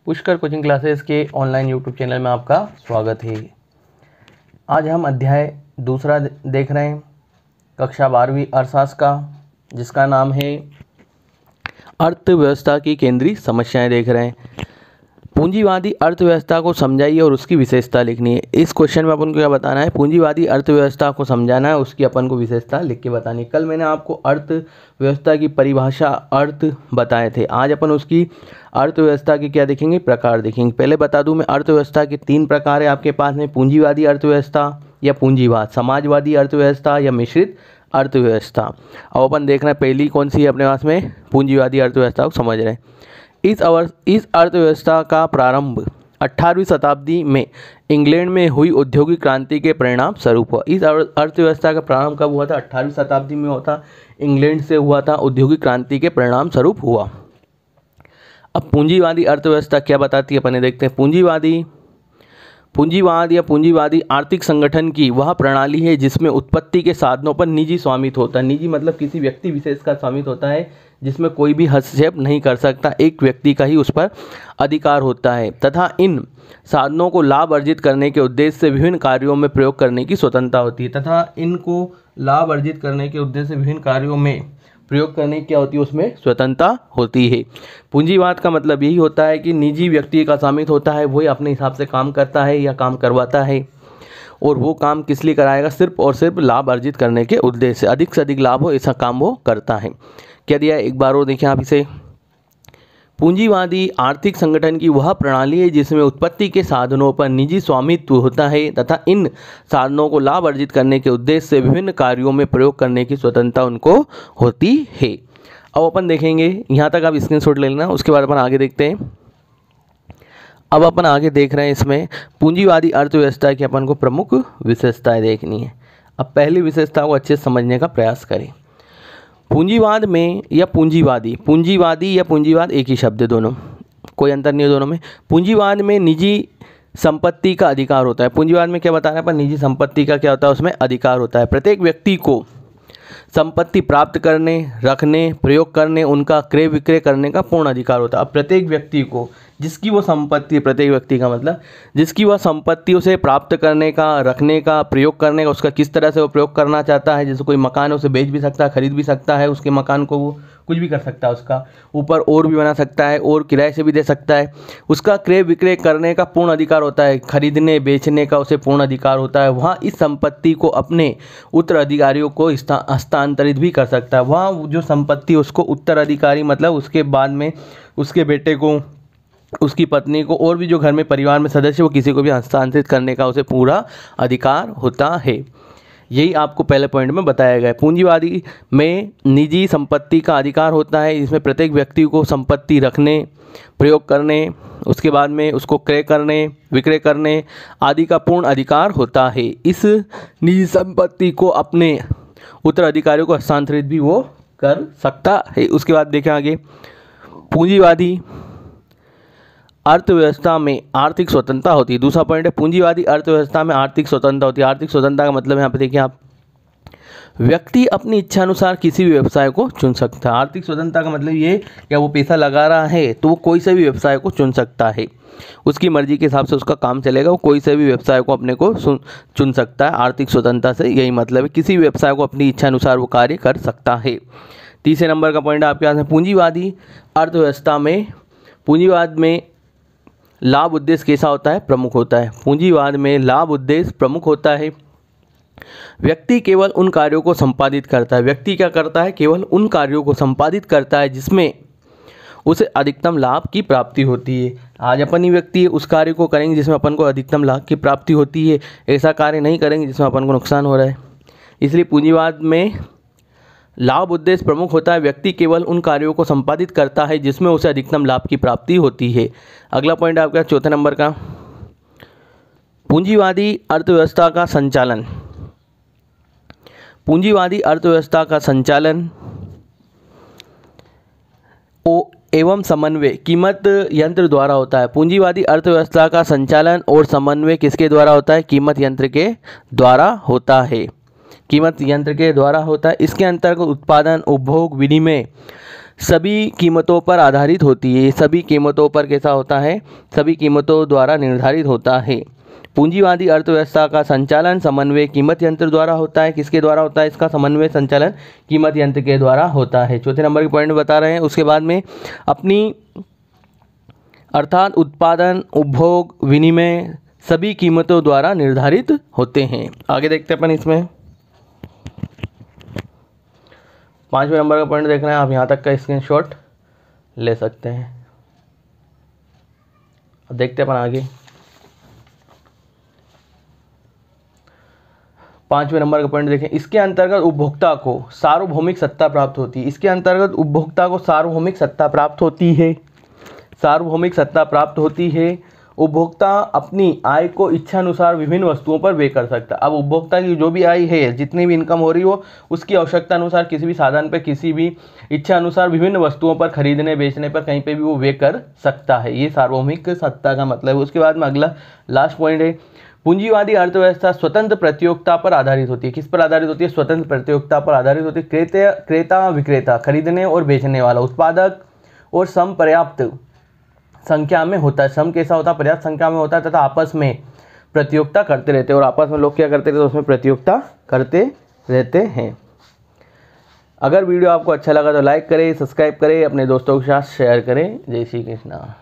Pushkar coaching classes के online YouTube channel में आपका स्वागत है। आज हम अध्याय दूसरा देख रहे हैं कक्षा 12वीं अर्थशास्त्र का, जिसका नाम है अर्थव्यवस्था की केंद्रीय समस्याएं देख रहे हैं। पूंजीवादी अर्थव्यवस्था को समझाइए और उसकी विशेषता लिखनी है। इस क्वेश्चन में अपन को क्या बताना है, पूंजीवादी अर्थव्यवस्था को समझाना है, उसकी अपन को विशेषता लिख के बतानी है। कल मैंने आपको अर्थव्यवस्था की परिभाषा अर्थ बताए थे, आज अपन उसकी अर्थव्यवस्था के क्या देखेंगे, प्रकार देखेंगे। पहले बता दूं मैं, अर्थव्यवस्था के 3 प्रकार है आपके पास में, पूंजीवादी अर्थव्यवस्था या पूंजीवाद, समाजवादी अर्थव्यवस्था या मिश्रित अर्थव्यवस्था। अब अपन देख रहे हैं पहली कौन सी है अपने पास में, पूंजीवादी अर्थव्यवस्था को समझ रहे हैं। इस अर्थव्यवस्था का प्रारंभ 18वीं शताब्दी में इंग्लैंड में हुई औद्योगिक क्रांति के परिणाम स्वरूप हुआ। इस अर्थव्यवस्था का प्रारंभ कब हुआ था, 18वीं शताब्दी में हुआ था, इंग्लैंड से हुआ था, औद्योगिक क्रांति के परिणाम स्वरूप हुआ। अब पूंजीवादी अर्थव्यवस्था क्या बताती है अपने देखते हैं। पूंजीवाद या पूंजीवादी आर्थिक संगठन की वह प्रणाली है जिसमें उत्पत्ति के साधनों पर निजी स्वामित्व होता है। निजी मतलब किसी व्यक्ति विशेष का स्वामित्व होता है, जिसमें कोई भी हस्तक्षेप नहीं कर सकता, एक व्यक्ति का ही उस पर अधिकार होता है, तथा इन साधनों को लाभ अर्जित करने के उद्देश्य से विभिन्न कार्यों में प्रयोग करने की स्वतंत्रता होती है। तथा इनको लाभ अर्जित करने के उद्देश्य से विभिन्न कार्यों में प्रयोग करने की क्या होती है, उसमें स्वतंत्रता होती है। पूंजीवाद का मतलब यही होता है कि निजी व्यक्ति का स्वामित्व होता है, वही अपने हिसाब से काम करता है या काम करवाता है, और वो काम किस लिए कराएगा, सिर्फ और सिर्फ लाभ अर्जित करने के उद्देश्य से, अधिक से अधिक लाभ हो ऐसा काम वो करता है। क्या दिया है एक बार और देखें आप इसे। पूंजीवादी आर्थिक संगठन की वह प्रणाली है जिसमें उत्पत्ति के साधनों पर निजी स्वामित्व होता है तथा इन साधनों को लाभ अर्जित करने के उद्देश्य से विभिन्न कार्यों में प्रयोग करने की स्वतंत्रता उनको होती है। अब अपन देखेंगे, यहाँ तक आप स्क्रीनशॉट ले लेना, उसके बाद अपन आगे देखते हैं। अब अपन आगे देख रहे हैं इसमें पूंजीवादी अर्थव्यवस्था की अपन को प्रमुख विशेषताएं देखनी है। अब पहली विशेषता को अच्छे से समझने का प्रयास करें। पूंजीवाद में या पूंजीवादी या पूंजीवाद एक ही शब्द है, दोनों कोई अंतर नहीं है दोनों में। पूंजीवाद में निजी संपत्ति का अधिकार होता है। पूंजीवाद में क्या बता रहे हैं पर निजी संपत्ति का क्या होता है, उसमें अधिकार होता है। प्रत्येक व्यक्ति को संपत्ति प्राप्त करने, रखने, प्रयोग करने, उनका क्रय विक्रय करने का पूर्ण अधिकार होता है। अब प्रत्येक व्यक्ति को, जिसकी वो संपत्ति, प्रत्येक व्यक्ति का मतलब जिसकी वह संपत्ति उसे प्राप्त करने का, रखने का, प्रयोग करने का, उसका किस तरह से वो प्रयोग करना चाहता है। जैसे कोई मकान है उसे बेच भी सकता है, खरीद भी सकता है, उसके मकान को वो कुछ भी कर सकता है, उसका ऊपर और भी बना सकता है और किराए से भी दे सकता है। उसका क्रय विक्रय करने का पूर्ण अधिकार होता है, खरीदने बेचने का उसे पूर्ण अधिकार होता है। वहाँ इस संपत्ति को अपने उत्तराधिकारियों को हस्तांतरित भी कर सकता है। वहाँ जो संपत्ति उसको उत्तराधिकारी मतलब उसके बाद में उसके बेटे को, उसकी पत्नी को, और भी जो घर में परिवार में सदस्य, वो किसी को भी हस्तांतरित करने का उसे पूरा अधिकार होता है। यही आपको पहले पॉइंट में बताया गया है। पूंजीवादी में निजी संपत्ति का अधिकार होता है, इसमें प्रत्येक व्यक्ति को संपत्ति रखने, प्रयोग करने, उसके बाद में उसको क्रय करने, विक्रय करने आदि का पूर्ण अधिकार होता है। इस निजी संपत्ति को अपने उत्तराधिकारियों को हस्तांतरित भी वो कर सकता है। उसके बाद देखें आगे, पूंजीवादी अर्थव्यवस्था में आर्थिक स्वतंत्रता होती है। दूसरा पॉइंट है, पूंजीवादी अर्थव्यवस्था में आर्थिक स्वतंत्रता होती है। आर्थिक स्वतंत्रता का मतलब यहाँ पे देखिए आप, व्यक्ति अपनी इच्छा अनुसार किसी भी व्यवसाय को चुन सकता है। आर्थिक स्वतंत्रता का मतलब ये, क्या वो पैसा लगा रहा है तो वो कोई से भी व्यवसाय को चुन सकता है, उसकी मर्जी के हिसाब से उसका काम चलेगा, वो कोई से भी व्यवसाय को अपने को चुन सकता है। आर्थिक स्वतंत्रता से यही मतलब है, किसी भी व्यवसाय को अपनी इच्छा अनुसार वो कार्य कर सकता है। तीसरे नंबर का पॉइंट आपके पास है, पूंजीवादी अर्थव्यवस्था में, पूंजीवाद में लाभ उद्देश्य कैसा होता है, प्रमुख होता है। पूंजीवाद में लाभ उद्देश्य प्रमुख होता है। व्यक्ति केवल उन कार्यों को संपादित करता है। व्यक्ति क्या करता है, केवल उन कार्यों को संपादित करता है जिसमें उसे अधिकतम लाभ की प्राप्ति होती है। आज अपन ही व्यक्ति उस कार्य को करेंगे जिसमें अपन को अधिकतम लाभ की प्राप्ति होती है, ऐसा कार्य नहीं करेंगे जिसमें अपन को नुकसान हो रहा है। इसलिए पूंजीवाद में लाभ उद्देश्य प्रमुख होता है। व्यक्ति केवल उन कार्यों को संपादित करता है जिसमें उसे अधिकतम लाभ की प्राप्ति होती है। अगला पॉइंट आपका चौथे नंबर का, पूंजीवादी अर्थव्यवस्था का संचालन। पूंजीवादी अर्थव्यवस्था का संचालन एवं समन्वय कीमत यंत्र द्वारा होता है। पूंजीवादी अर्थव्यवस्था का संचालन और समन्वय किसके द्वारा होता है, कीमत यंत्र के द्वारा होता है। कीमत यंत्र के द्वारा होता है। इसके अंतर्गत उत्पादन, उपभोग, विनिमय सभी कीमतों पर आधारित होती है। सभी कीमतों पर कैसा होता है? सभी कीमतों द्वारा निर्धारित होता है। पूंजीवादी अर्थव्यवस्था का संचालन समन्वय कीमत यंत्र द्वारा होता है। किसके द्वारा होता है? इसका समन्वय संचालन कीमत यंत्र के द्वारा होता है। चौथे नंबर के पॉइंट बता रहे हैं। उसके बाद में अपनी अर्थात उत्पादन, उपभोग, विनिमय सभी कीमतों द्वारा निर्धारित होते हैं। आगे देखते हैं अपन इसमें 5वें नंबर का पॉइंट देखना है। आप यहाँ तक का स्क्रीनशॉट ले सकते हैं। अब देखते हैं अपन आगे 5वें नंबर का पॉइंट देखें। इसके अंतर्गत उपभोक्ता को सार्वभौमिक सत्ता प्राप्त होती है। इसके अंतर्गत उपभोक्ता को सार्वभौमिक सत्ता प्राप्त होती है। सार्वभौमिक सत्ता प्राप्त होती है। उपभोक्ता अपनी आय को इच्छानुसार विभिन्न वस्तुओं पर व्यय कर सकता है। अब उपभोक्ता की जो भी आय है, जितनी भी इनकम हो रही हो, उसकी आवश्यकता अनुसार किसी भी साधन पर, किसी भी इच्छा अनुसार विभिन्न वस्तुओं पर खरीदने बेचने पर कहीं पे भी वो व्यय कर सकता है। ये सार्वभौमिक सत्ता का मतलब है। उसके बाद में अगला लास्ट पॉइंट है, पूंजीवादी अर्थव्यवस्था स्वतंत्र प्रतियोगिता पर आधारित होती है। किस पर आधारित होती है? स्वतंत्र प्रतियोगिता पर आधारित होती है। क्रेता विक्रेता, खरीदने और बेचने वाला, उत्पादक और सम पर्याप्त संख्या में होता है। सम कैसा होता है? पर्याप्त संख्या में होता है तथा आपस में प्रतियोगिता करते रहते हैं। और आपस में लोग क्या करते रहते हैं? उसमें प्रतियोगिता करते रहते हैं। अगर वीडियो आपको अच्छा लगा तो लाइक करें, सब्सक्राइब करें, अपने दोस्तों के साथ शेयर करें। जय श्री कृष्णा।